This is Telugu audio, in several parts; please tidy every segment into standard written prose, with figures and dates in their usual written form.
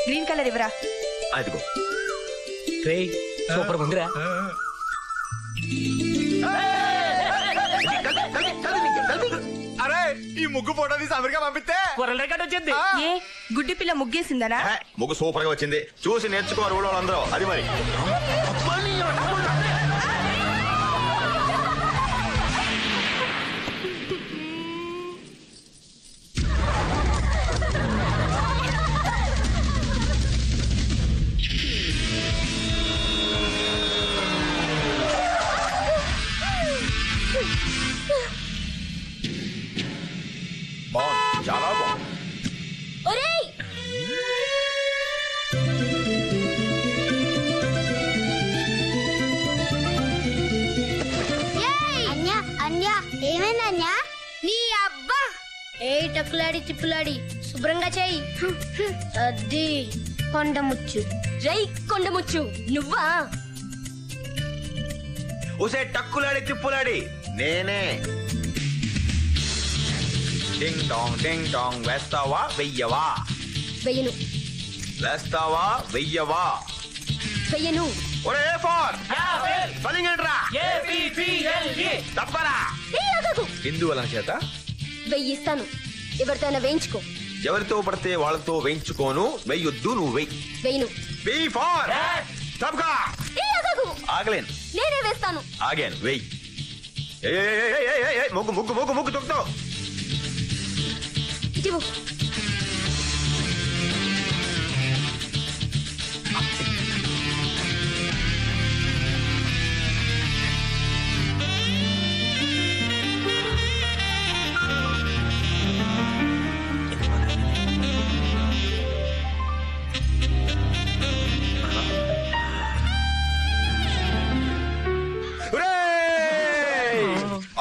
గ్రీన్ కలర్ ఇవ్వరా. అదిగో సూపర్ ఉందిరా. అరే ఈ ముగ్గు ఫోటో తీసి అమెరికా పంపిస్తే రికార్డ్ వచ్చింది. ఏ గుడ్డి పిల్ల ముగ్గేసిందనా? ముగ్గు సూపర్ గా వచ్చింది, చూసి నేర్చుకోరు ఊళ్ళో అందరూ. అది మరి బాగుంది, చాలా బాగుంది. ఏమైందన్యా? నీ అబ్బా ఏ టక్కులాడి తిప్పులాడి శుభ్రంగా చెయ్యి. అది కొండముచ్చు. రై కొండముచ్చు నువ్వా? ఉసే టక్కులాడి తిప్పులాడి నేనే. డింగ్ డాంగ్ వేస్తావా వెయ్యవా? వెయ్యను. వేస్తావా వెయ్యవా? వెయ్యను. ఒరే ఫార్ స్పెల్లింగ్ ఏంట్రా? తప్పరా? ఎందువల్ల చేత వెయ్యిస్తాను, ఎవరితోనైనా వేయించుకో. ఎవరితో పడితే వాళ్ళతో వేయించుకోను. వెయ్యొద్దు, నువ్వు వెయ్యి. వెయ్యను. బి ఫార్ ఆగలేను. నేనే వేస్తాను. ఆగాను, వెయ్యి. ముగ్గు ముగ్గు ముగ్గు ముగ్గు తొక్కుతావు. ఇటు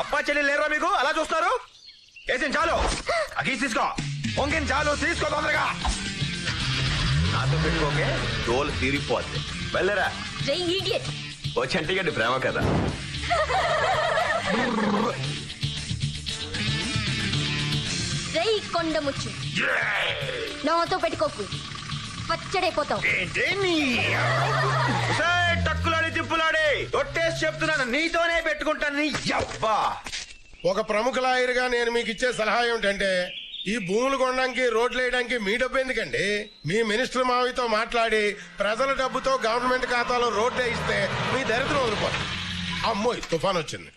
అప్పా చెల్లి లేరా మీకు? అలా చూస్తారు? వేసింది చాలు, అగీసి తీసుకో. పొంగిన చాలు, తీసుకో తొందరగా. నాతో పెట్టుకోకే, తోలు తీరిపోద్ది. వెళ్ళరా. ఓ చంటిగడ్డి ప్రేమ కదా. రై కొండముచ్చు నాతో పెట్టుకోకు, పచ్చడైపోతావు. టక్కులాడి తిప్పులాడి ఒట్టేసి చెప్తున్నాను, నీతోనే పెట్టుకుంటాను. నీ అబ్బా. ఒక ప్రముఖ లాయర్గా నేను మీకు ఇచ్చే సలహా ఏమిటంటే, ఈ భూములు కొనడానికి రోడ్లు వేయడానికి మీ డబ్బు ఎందుకండి? మీ మినిస్టర్ మావితో మాట్లాడి ప్రజల డబ్బుతో గవర్నమెంట్ ఖాతాలో రోడ్లు వేయిస్తే మీ దరిద్రం వదిలిపోతుంది. అమ్మో తుఫాన్ వచ్చింది.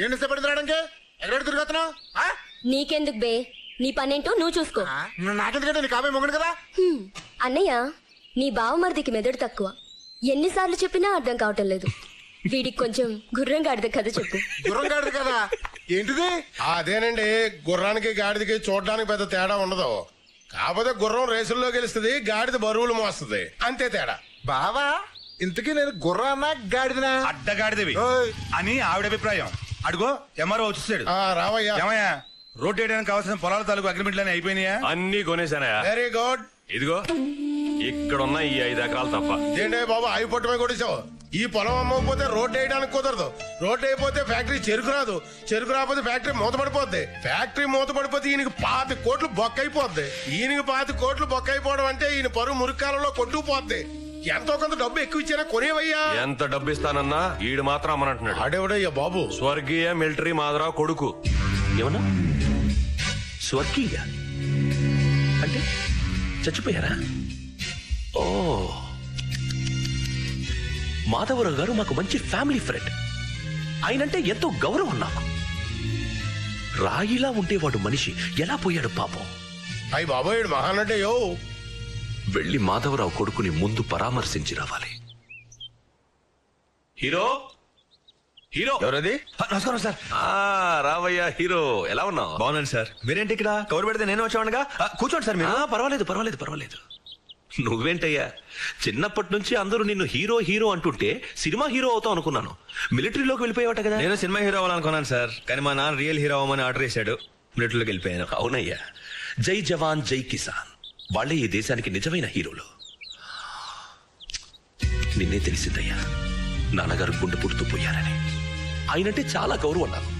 ఏంటి సేపడుతున్నాడానికి ఎక్కడ తిరుగుతున్నావు? నీకెందుకు బే, నీ పనేంటో నువ్వు చూసుకో. నాకెందుకంటే నీ కాబోయే మొగుడు కదా. అన్నయ్య, నీ బావమరిదికి మెదడు తక్కువ. ఎన్నిసార్లు చెప్పినా అర్థం కావటం లేదు. వీడికి కొంచెం గుర్రం గాడిద కథ చెప్పు. గుర్రం గాడిద కదా ఏంటిది? అదేనండి, గుర్రానికి గాడిదకి చూడడానికి పెద్ద తేడా ఉండదు. కాకపోతే గుర్రం రేసుల్లో గెలుస్తుంది, గాడిద బరువులు మోస్తుంది, అంతే తేడా. బావా ఇంతకీ నేను గుర్రానా గాడిదనా? అడ్డగాడిదవి అని ఆవిడ అభిప్రాయం. అడుగో ఎంఆర్ఓ వచ్చేసాడు. రావయ్యా. ఏమయ్యా, రోడ్ వేయడానికి కావాల్సిన పొలాల తాలూకు అగ్రిమెంట్లన్నీ అయిపోయినాయా? అన్ని కొనేసానయా. Very good. ఇదిగో ఇక్కడున్న ఈ 5 ఎకరాలు తప్ప. ఏంటే బాబు, అవి పొట్టమే కొట్టేసావు. ఈ పొలం అమ్మకపోతే రోడ్డు వేయడానికి కుదరదు. రోడ్డు అయిపోతే ఫ్యాక్టరీ చెరుకు రాదు. చెరుకు రాకపోతే ఫ్యాక్టరీ మూతపడిపోద్ది. ఫ్యాక్టరీ మూతపడిపోతే ఈయనకి 5 కోట్లు బొక్కైపోద్ది. ఈయనకి 5 కోట్లు బొక్కైపోవడం అంటే ఈయన పరువు మురికాలంలో కొట్టుకుపోద్ది. ఎంతో కొంత డబ్బు ఎక్కువ ఇచ్చారా కొనేవయ్యా. ఎంత డబ్బు ఇస్తానన్నా ఈడు మాత్రం అమ్మనంటున్నాడు. ఆడేవిడయ్యా బాబు? స్వర్గీయ మిలిటరీ మాధవరావు కొడుకు. ఏమన్నా స్వర్గీయ అంటే చచ్చిపోయారా? ఓ, మాధవరావు గారు మాకు మంచి ఫ్యామిలీ ఫ్రెండ్. ఆయనంటే ఎంతో గౌరవం నాకు. రాయిలా ఉండేవాడు మనిషి ఎలా పోయాడు పాపం. అయ్యి బాబోయ్, మహానటయో. వెళ్ళి మాధవరావు కొడుకుని ముందు పరామర్శించి రావాలి. Hero, hero. ఎవరది? నమస్కారం సార్. రావయ్యా హీరో, ఎలా ఉన్నావు? బాగున్నాను సార్. మీరేంటి ఇక్కడ? కవర్ పెడితే నేను వచ్చానుగా. కూర్చోండి సార్. మీరు పర్వాలేదు పర్వాలేదు పర్వాలేదు. నువ్వేంటయ్యా, చిన్నప్పటి నుంచి అందరూ నిన్ను హీరో హీరో అంటుంటే సినిమా హీరో అవుతావు అనుకున్నాను. మిలిటరీలోకి వెళ్ళిపోయావట కదా? నేను సినిమా హీరో అవ్వాలనుకున్నాను సార్, కానీ మా నాన్న రియల్ హీరో అవ్వమని ఆర్డర్ చేశాడు. మిలిటరీలోకి వెళ్ళిపోయాను. అవునయ్యా, జై జవాన్ జై కిసాన్ వాళ్లే ఈ దేశానికి నిజమైన హీరోలు. నిన్నే తెలిసిందయ్యా నాన్నగారు గుండె పుడుతూ పోయారని. ఆయనంటే చాలా గౌరవం నాకు.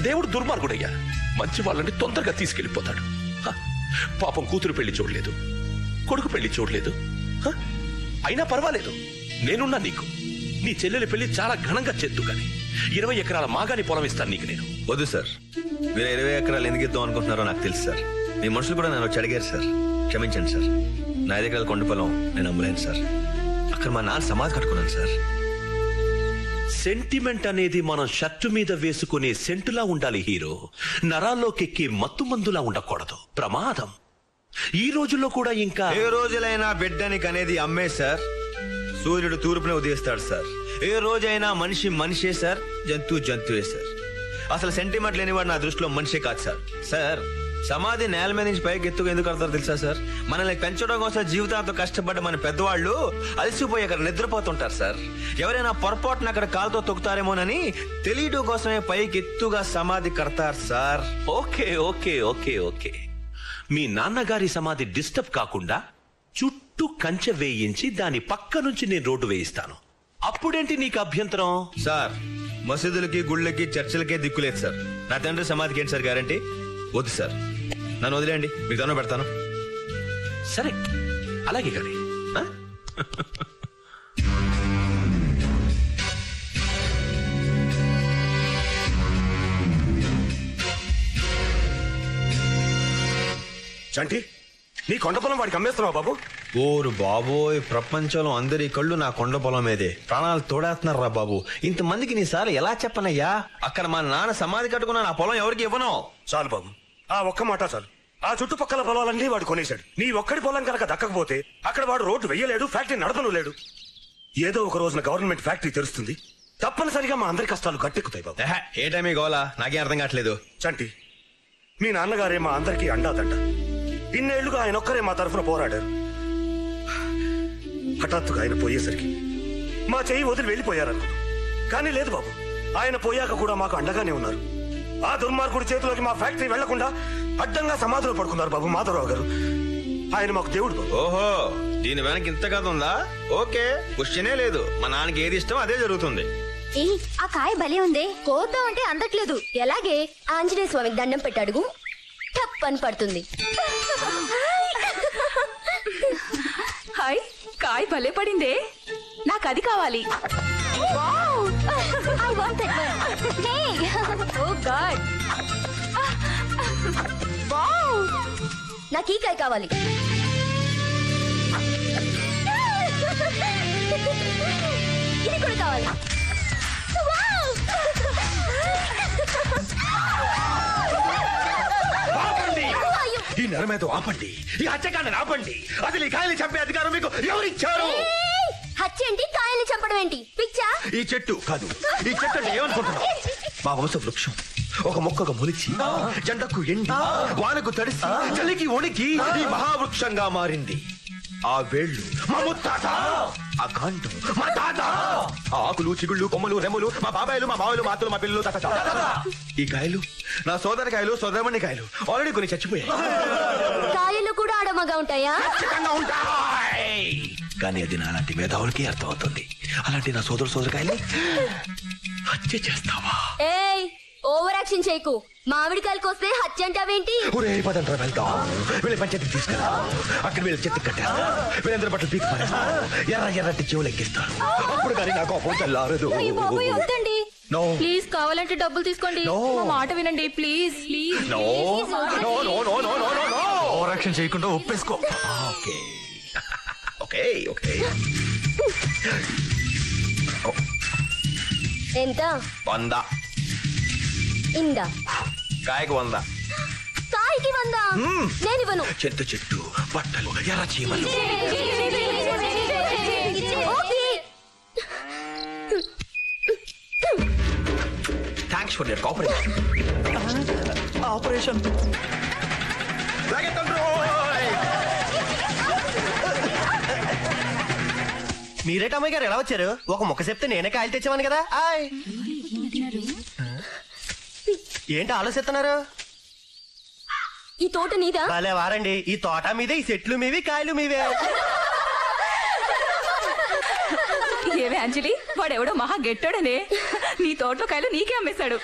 దేవుడు దుర్మార్గుడయ్యా, మంచి వాళ్ళని తొందరగా తీసుకెళ్లిపోతాడు. పాపం కూతురు పెళ్లి చూడలేదు. కొడుకు పెళ్లి చూడలేదు. హ? అయినా పర్వాలేదు, నేనున్నా నీకు. నీ చెల్లెలి పెళ్లి చాలా ఘనంగా చేద్దు గాని 20 ఎకరాల మాగాని పొలం ఇస్తాను నీకు నేను. వద్దు సార్, మీరు 20 ఎకరాలు ఎందుకు ఇద్దాం అనుకుంటున్నారో నాకు తెలుసు సార్. మీ మనుషులు కూడా నన్ను వచ్చి అడిగారు సార్. క్షమించండి సార్. 5 ఎకరాల కొండ పొలం నేను అమ్మలేను సార్. అక్కడ మా నాన్న సమాధి కట్టుకున్నాను సార్. సెంటిమెంట్ అనేది మనం షర్టు మీద వేసుకునే సెంటులా ఉండాలి హీరో. నరాల్లోకెక్కి మత్తు మందులా ఉండకూడదు, ప్రమాదం. ఈ రోజుల్లో కూడా ఇంకా ఏ రోజులైనా బిడ్డని కనేది అమ్మే సార్. సూర్యుడు తూర్పునే ఉదయిస్తాడు సార్. ఏ రోజైనా మనిషి మనిషే సార్, జంతువు జంతువే సార్. అసలు సెంటిమెంట్ లేనివాడు నా దృష్టిలో మనిషే కాదు సార్. సార్, సమాధి నేల మీద నుంచి పైకి ఎత్తుకు ఎందుకు కడతారు తెలుసా సార్? మనల్ని పెంచడం కోసం జీవితాంతో కష్టపడ్డ మన పెద్దవాళ్ళు అలసిపోయి అక్కడ నిద్రపోతుంటారు సార్. ఎవరైనా పొరపాటున అక్కడ కాలుతో తొక్కుతారేమోనని తెలియడం కోసమే పైకి ఎత్తుగా సమాధి కడతారు sir. Okay okay okay okay. మీ నాన్నగారి సమాధి డిస్టర్బ్ కాకుండా చుట్టూ కంచె వేయించి దాని పక్క నుంచి నేను రోడ్డు వేయిస్తాను. అప్పుడేంటి నీకు అభ్యంతరం? సార్, మసీదులకి గుళ్ళకి చర్చిలకే దిక్కులేదు సార్. నా తండ్రి సమాధికి ఏంటి సార్ గ్యారంటీ? వద్దు సార్, నన్ను వదిలేండి, మీకు దండం పెడతాను. సరే, అలాగే కానీ. చంటి, నీ కొండ పొలం వాడికి అమ్మేస్తున్నావా బాబు? ఓరు బాబోయ్, ప్రపంచంలో అందరి కళ్ళు నా కొండ పొలం మీదే. ప్రాణాలు తోడేస్తున్నారా బాబు. ఇంతమందికి నీ సార్ ఎలా చెప్పనయ్యా? అక్కడ మా నాన్న సమాధి కట్టుకున్న నా పొలం ఎవరికి ఇవ్వను. చాలు బాబు, ఆ ఒక్క మాట చాలు. ఆ చుట్టుపక్కల పొలాలన్నీ వాడు కొనేశాడు. నీ ఒక్కడి పొలం కనుక దక్కకపోతే అక్కడ వాడు రోడ్డు వెయ్యలేడు, ఫ్యాక్టరీ నడపను లేడు. ఏదో ఒక రోజున గవర్నమెంట్ ఫ్యాక్టరీ తెరుస్తుంది, తప్పనిసరిగా మా అందరి కష్టాలు గట్టెక్కుతాయి బాబు. ఏటమి గోలా, నాకేం అర్థం కావట్లేదు. చంటి, మీ నాన్నగారే మా అందరికీ అండాదంట. ఇన్నేళ్లుగా ఆయన ఒక్కరే మా తరఫున పోరాడారు. హఠాత్తుగా ఆయన పోయేసరికి మా చెయ్యి వదిలి వెళ్ళిపోయారనుకున్నాం. కానీ లేదు బాబు, ఆయన పోయాక కూడా మాకు అండగానే ఉన్నారు. ఆ దుర్మార్గుడి చేతిలోకి మా ఫ్యాక్టరీ వెళ్లకుండా అడ్డంగా సమాధిలో పడుకున్నారు బాబు మాధవరావు గారు. ఆయన మాకు దేవుడు బాబు. ఓహో, దీని వెనక ఇంత కథ ఉందా? ఓకే, క్వశ్చనే లేదు. మా నాన్నకి ఏది ఇష్టం అదే జరుగుతుంది. ఆ కాయ భలే ఉంది, కోద్దాం అంటే అందట్లేదు. ఎలాగే ఆంజనేయ స్వామికి దండం పెట్టాడుగు, టప్పని పడుతుంది. హాయ్, కాయ భలే పడిందే, నాకు అది కావాలి. నాకు ఈ కాయ కావాలి. ఇది కూడా కావాలి. ఈ నరమేతో ఆపండి, ఈ హత్యకాండని ఆపండి. అసలు ఈ కాయలు చంపే అధికారం మీకు ఎవరిచ్చారు? హత్య ఏంటి, కాయల్ని చంపడం ఏంటి? పిచ్చా? ఈ చెట్టు కాదు, ఈ చెట్టు అంటే ఏమనుకుంటున్నావు? మా వంశ వృక్షం ఒక మొక్కగా మొలిచి జెండకు ఎండి వానకు తడిసి చలికి వణికి ఈ మహావృక్షంగా మారింది. ఆ వేళ్ళు మా ముత్తాత, ఆ కాండం మా తాత, ఆ ఆకులు చిగుళ్ళు కొమ్మలు రెమ్మలు మా బాబాయిలు మా మావలు మా అత్తలు మా పిల్లలు తాత. ఈ కాయలు నా సోదర కాయలు, సోదరమణి కాయలు ఆల్రెడీ కొన్ని చచ్చిపోయాయి. కాయలు కూడా ఆడమగా ఉంటాయా? ఖచ్చితంగా ఉంటాయి, కానీ అది నాలాంటి మేధావులకి అర్థమవుతుంది. అలాంటి నా సోదర కాయలు హత్య చేస్తావా? ఏయ్, ఓవర్ యాక్షన్ చేయకు. మామిడికాయలకు వస్తే హత్య అంటావేంటి? పదండ్రా వెళ్దాం. వీళ్ళ పంచాయతీకి తీసుకెళ్తా. అక్కడ వీళ్ళ చెత్త కట్టేస్తా. వీళ్ళందరూ బట్టలు పీకి పారేస్తా. ఎర్రటి చెవులు ఎక్కిస్తాను. అప్పుడు కానీ నాకు కోపం చల్లారదు. No. ప్లీజ్, కావాలంటే డబ్బులు తీసుకోండి. No. మా మాట వినండి please. Please No. No, no, no, no, no, no, no. Over action చేయకుండా ఒప్పేసుకో. Okay okay okay. ఎంత? 100. ఇందా. కాయకు 100. కాయకి 100? నేనివ్వను. చెట్టు బట్టలు ఎర్ర చీమలు. Okay. Thanks for your cooperation. Operation మీరేటమ్మాయి గారు ఎలా వచ్చారు? ఒక మొక్క చెప్తే నేనే కాయలు తెచ్చామని కదా. ఏంటి ఆలోచిస్తున్నారు? ఈ తోట నీదా? భలే వారండి, ఈ తోట మీదే, ఈ చెట్లు మీవి, కాయలు మీవే. ఏవే అంజలి, వాడెవడో మహా గెట్టాడనే నీ తోటలో కాయలు నీకే అమ్మేశాడు.